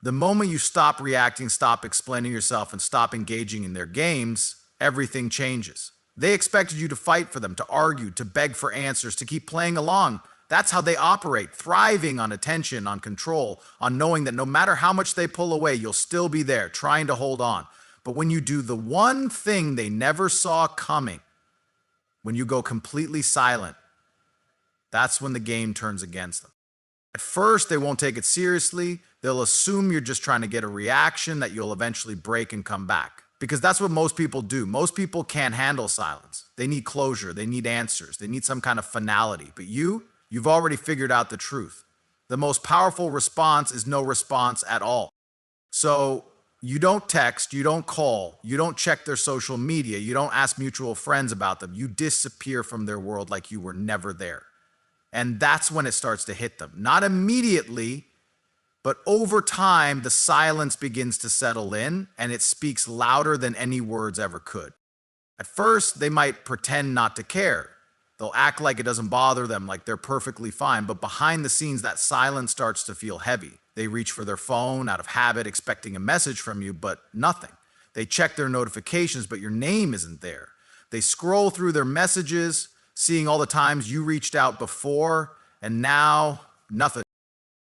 The moment you stop reacting, stop explaining yourself, and stop engaging in their games, everything changes. They expected you to fight for them, to argue, to beg for answers, to keep playing along. That's how they operate, thriving on attention, on control, on knowing that no matter how much they pull away, you'll still be there, trying to hold on. But when you do the one thing they never saw coming, when you go completely silent, that's when the game turns against them. At first, they won't take it seriously. They'll assume you're just trying to get a reaction that you'll eventually break and come back. Because that's what most people do. Most people can't handle silence. They need closure. They need answers. They need some kind of finality. But you've already figured out the truth. The most powerful response is no response at all. So you don't text, you don't call, you don't check their social media, you don't ask mutual friends about them. You disappear from their world like you were never there. And that's when it starts to hit them. Not immediately, but over time, the silence begins to settle in and it speaks louder than any words ever could. At first, they might pretend not to care. They'll act like it doesn't bother them, like they're perfectly fine. But behind the scenes, that silence starts to feel heavy. They reach for their phone out of habit, expecting a message from you, but nothing. They check their notifications, but your name isn't there. They scroll through their messages, seeing all the times you reached out before, and now nothing.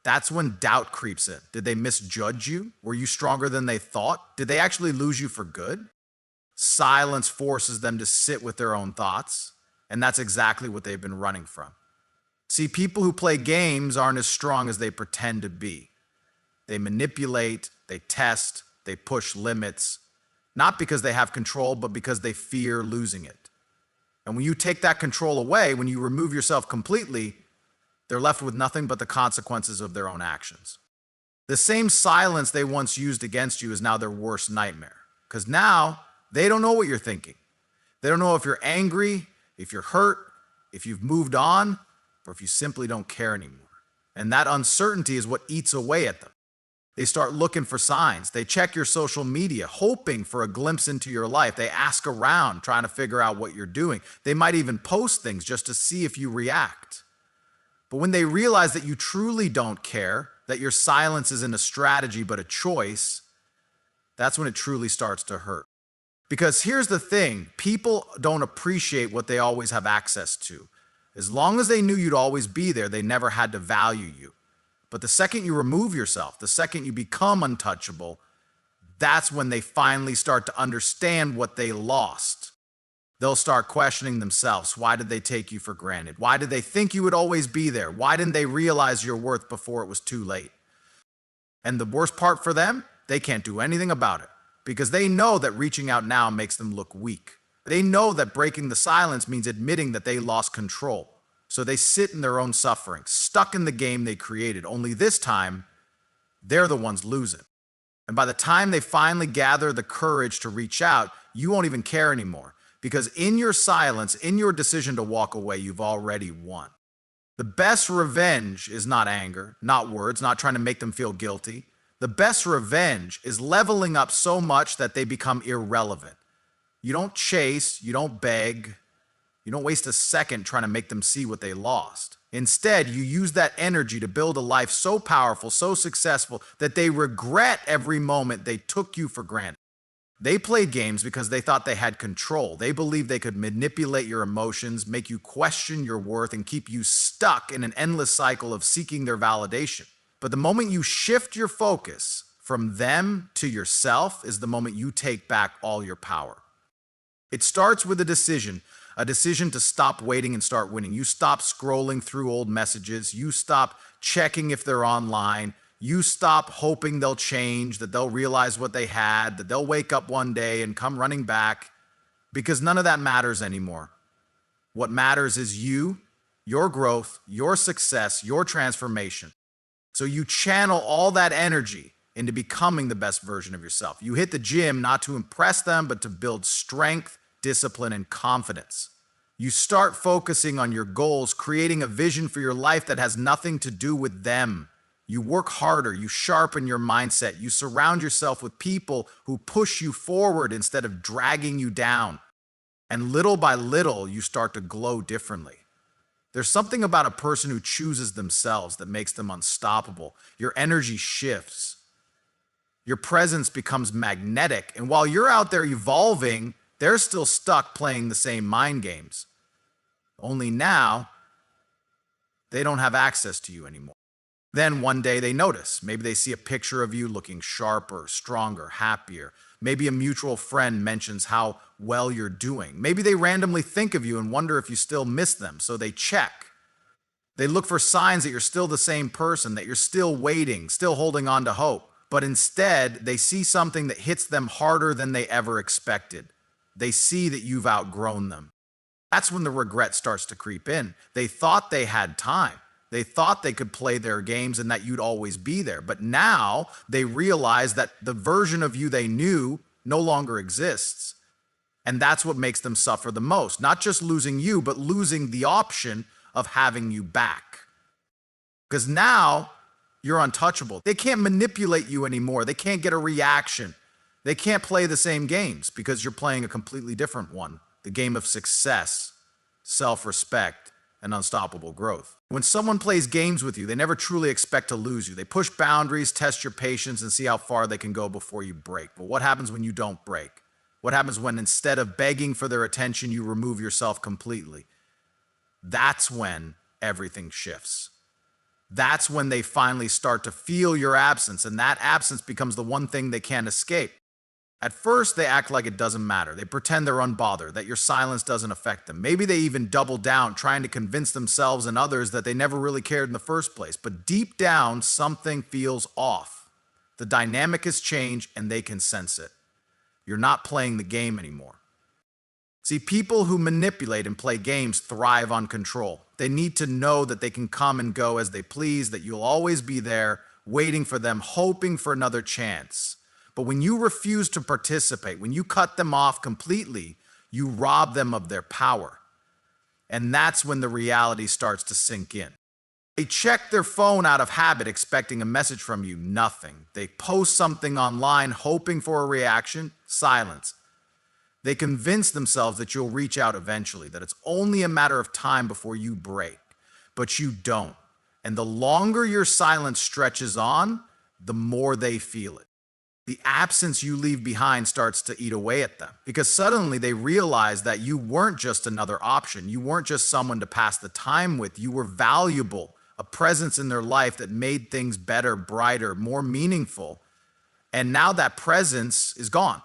That's when doubt creeps in. Did they misjudge you? Were you stronger than they thought? Did they actually lose you for good? Silence forces them to sit with their own thoughts, and that's exactly what they've been running from. See, people who play games aren't as strong as they pretend to be. They manipulate, they test, they push limits, not because they have control, but because they fear losing it. And when you take that control away, when you remove yourself completely, they're left with nothing but the consequences of their own actions. The same silence they once used against you is now their worst nightmare. Because now they don't know what you're thinking. They don't know if you're angry, if you're hurt, if you've moved on, or if you simply don't care anymore. And that uncertainty is what eats away at them. They start looking for signs. They check your social media, hoping for a glimpse into your life. They ask around, trying to figure out what you're doing. They might even post things just to see if you react. But when they realize that you truly don't care, that your silence isn't a strategy but a choice, that's when it truly starts to hurt. Because here's the thing, people don't appreciate what they always have access to. As long as they knew you'd always be there, they never had to value you. But the second you remove yourself, the second you become untouchable, that's when they finally start to understand what they lost. They'll start questioning themselves. Why did they take you for granted? Why did they think you would always be there? Why didn't they realize your worth before it was too late? And the worst part for them, they can't do anything about it because they know that reaching out now makes them look weak. They know that breaking the silence means admitting that they lost control. So they sit in their own suffering, stuck in the game they created, only this time, they're the ones losing. And by the time they finally gather the courage to reach out, you won't even care anymore. Because in your silence, in your decision to walk away, you've already won. The best revenge is not anger, not words, not trying to make them feel guilty. The best revenge is leveling up so much that they become irrelevant. You don't chase, you don't beg, you don't waste a second trying to make them see what they lost. Instead, you use that energy to build a life so powerful, so successful, that they regret every moment they took you for granted. They played games because they thought they had control. They believed they could manipulate your emotions, make you question your worth, and keep you stuck in an endless cycle of seeking their validation. But the moment you shift your focus from them to yourself is the moment you take back all your power. It starts with a decision to stop waiting and start winning. You stop scrolling through old messages. You stop checking if they're online. You stop hoping they'll change, that they'll realize what they had, that they'll wake up one day and come running back, because none of that matters anymore. What matters is you, your growth, your success, your transformation. So you channel all that energy into becoming the best version of yourself. You hit the gym not to impress them, but to build strength, discipline, and confidence. You start focusing on your goals, creating a vision for your life that has nothing to do with them. You work harder, you sharpen your mindset, you surround yourself with people who push you forward instead of dragging you down. And little by little, you start to glow differently. There's something about a person who chooses themselves that makes them unstoppable. Your energy shifts. Your presence becomes magnetic, and while you're out there evolving, they're still stuck playing the same mind games. Only now, they don't have access to you anymore. Then one day they notice. Maybe they see a picture of you looking sharper, stronger, happier. Maybe a mutual friend mentions how well you're doing. Maybe they randomly think of you and wonder if you still miss them, so they check. They look for signs that you're still the same person, that you're still waiting, still holding on to hope. But instead, they see something that hits them harder than they ever expected. They see that you've outgrown them. That's when the regret starts to creep in. They thought they had time. They thought they could play their games and that you'd always be there. But now they realize that the version of you they knew no longer exists. And that's what makes them suffer the most. Not just losing you, but losing the option of having you back. Because now you're untouchable. They can't manipulate you anymore. They can't get a reaction. They can't play the same games because you're playing a completely different one. The game of success, self-respect, and unstoppable growth. When someone plays games with you, they never truly expect to lose you. They push boundaries, test your patience, and see how far they can go before you break. But what happens when you don't break? What happens when instead of begging for their attention, you remove yourself completely? That's when everything shifts. That's when they finally start to feel your absence, and that absence becomes the one thing they can't escape. At first, they act like it doesn't matter. They pretend they're unbothered, that your silence doesn't affect them. Maybe they even double down, trying to convince themselves and others that they never really cared in the first place. But deep down, something feels off. The dynamic has changed, and they can sense it. You're not playing the game anymore. See, people who manipulate and play games thrive on control. They need to know that they can come and go as they please, that you'll always be there, waiting for them, hoping for another chance. But when you refuse to participate, when you cut them off completely, you rob them of their power. And that's when the reality starts to sink in. They check their phone out of habit, expecting a message from you, nothing. They post something online, hoping for a reaction, silence. They convince themselves that you'll reach out eventually, that it's only a matter of time before you break. But you don't. And the longer your silence stretches on, the more they feel it. The absence you leave behind starts to eat away at them because suddenly they realize that you weren't just another option. You weren't just someone to pass the time with. You were valuable, a presence in their life that made things better, brighter, more meaningful. And now that presence is gone.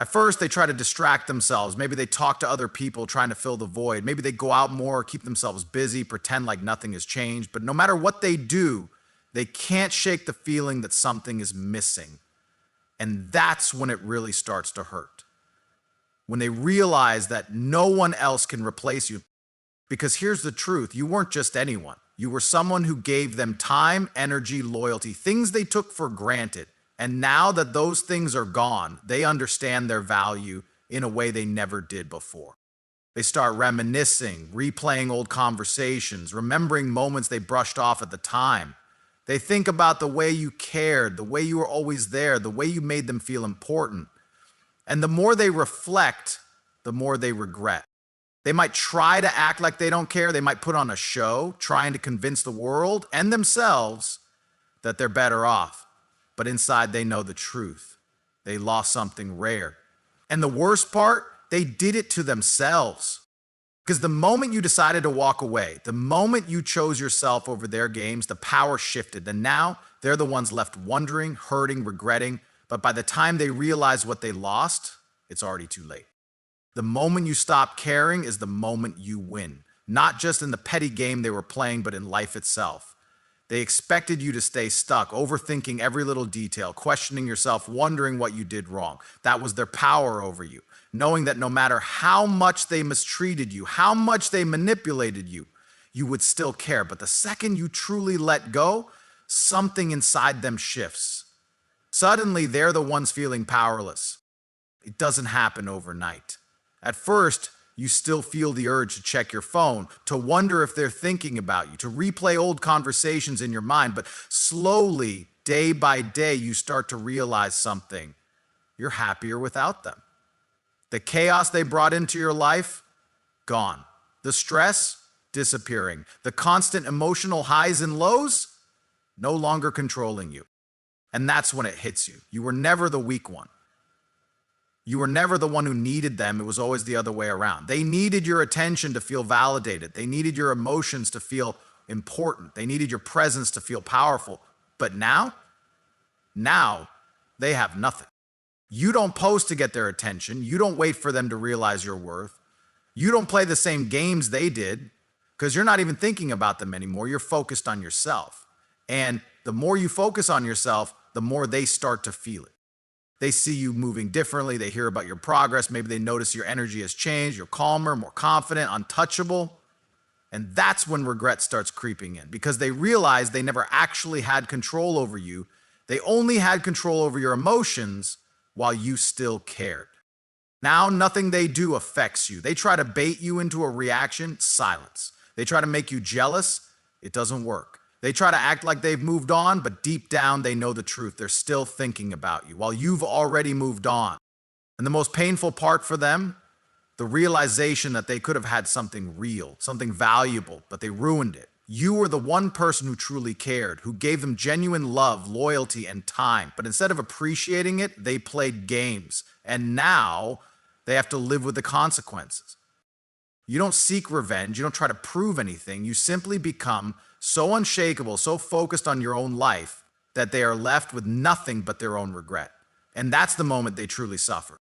At first, they try to distract themselves. Maybe they talk to other people trying to fill the void. Maybe they go out more, keep themselves busy, pretend like nothing has changed. But no matter what they do, they can't shake the feeling that something is missing. And that's when it really starts to hurt. When they realize that no one else can replace you. Because here's the truth, you weren't just anyone. You were someone who gave them time, energy, loyalty, things they took for granted. And now that those things are gone, they understand their value in a way they never did before. They start reminiscing, replaying old conversations, remembering moments they brushed off at the time. They think about the way you cared, the way you were always there, the way you made them feel important. And the more they reflect, the more they regret. They might try to act like they don't care. They might put on a show, trying to convince the world and themselves that they're better off. But inside, they know the truth. They lost something rare. And the worst part, they did it to themselves. Because the moment you decided to walk away, the moment you chose yourself over their games, the power shifted. And now they're the ones left wondering, hurting, regretting. But by the time they realize what they lost, it's already too late. The moment you stop caring is the moment you win. Not just in the petty game they were playing, but in life itself. They expected you to stay stuck, overthinking every little detail, questioning yourself, wondering what you did wrong. That was their power over you. Knowing that no matter how much they mistreated you, how much they manipulated you, you would still care. But the second you truly let go, something inside them shifts. Suddenly, they're the ones feeling powerless. It doesn't happen overnight. At first, you still feel the urge to check your phone, to wonder if they're thinking about you, to replay old conversations in your mind. But slowly, day by day, you start to realize something. You're happier without them. The chaos they brought into your life, gone. The stress, disappearing. The constant emotional highs and lows, no longer controlling you. And that's when it hits you. You were never the weak one. You were never the one who needed them. It was always the other way around. They needed your attention to feel validated. They needed your emotions to feel important. They needed your presence to feel powerful. But now they have nothing. You don't post to get their attention. You don't wait for them to realize your worth. You don't play the same games they did because you're not even thinking about them anymore. You're focused on yourself. And the more you focus on yourself, the more they start to feel it. They see you moving differently. They hear about your progress. Maybe they notice your energy has changed. You're calmer, more confident, untouchable. And that's when regret starts creeping in because they realize they never actually had control over you. They only had control over your emotions while you still cared. Now, nothing they do affects you. They try to bait you into a reaction, silence. They try to make you jealous, it doesn't work. They try to act like they've moved on, but deep down they know the truth. They're still thinking about you while you've already moved on. And the most painful part for them, the realization that they could have had something real, something valuable, but they ruined it. You were the one person who truly cared, who gave them genuine love, loyalty, and time. But instead of appreciating it, they played games. And now they have to live with the consequences. You don't seek revenge. You don't try to prove anything. You simply become so unshakable, so focused on your own life that they are left with nothing but their own regret. And that's the moment they truly suffer.